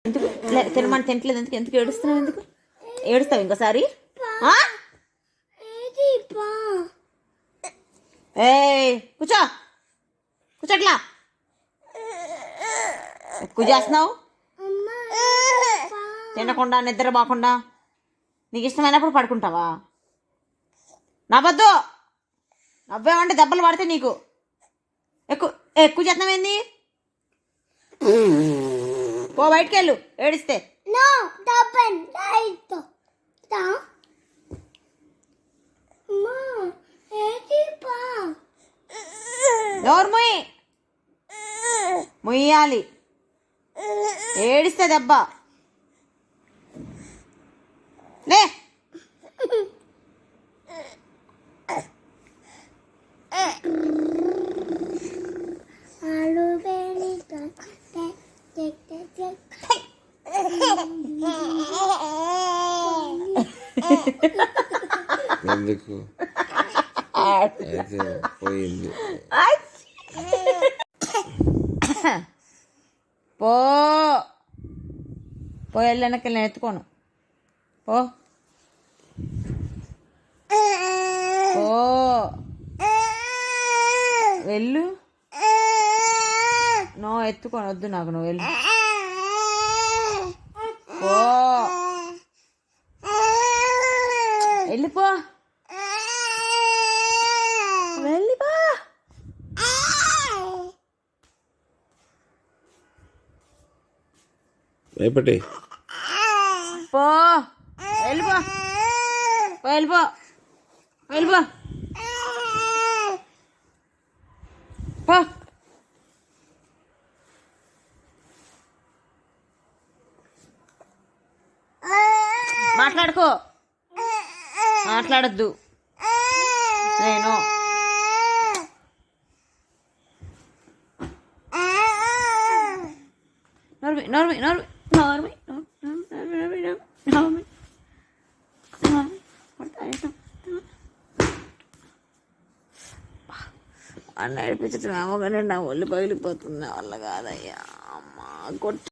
ఎందుకు తినమని తినట్లేదు? ఎందుకు ఎందుకు ఏడుస్తున్నావు? ఎందుకు ఏడుస్తావు ఇంకోసారి? ఏ కూర్చో కూర్చోట్లా ఎక్కువ చేస్తున్నావు. తినకుండా నిద్ర పోకుండా నీకు ఇష్టమైనప్పుడు పడుకుంటావా? నవ్వద్దు. నవ్వేమంటే దెబ్బలు పడితే నీకు ఎక్కువ ఎక్కువ చేస్తున్నావేంది? పో బయటికి వెళ్ళు ఏడిస్తే. నోరు ముయ్యాలి. ఏడిస్తే దెబ్బ లే. ఎందుకు అయితే పోయింది. పో వెళ్ళనకి నేను ఎత్తుకోను. పో వెళ్ళు. నో ఎత్తుకొని వద్దు నాకు. నువ్వు వెళ్ళు. పో వెళ్ళిపో వెళ్ళిపో. రేపటి పో వెళ్ళిపో వెళ్ళిపో వెళ్ళిపో పో. మాట్లాడుకో. మాట్లాడద్దు. నేను నోర్మి నోర్మి నోర్మి నోర్మి నోర్మి నోర్మి అన్న నడిపించడం ఏమో కానీ నా ఒళ్ళు పగిలిపోతుంది. వల్ల కాదయ్యా. అమ్మ కొట్టు.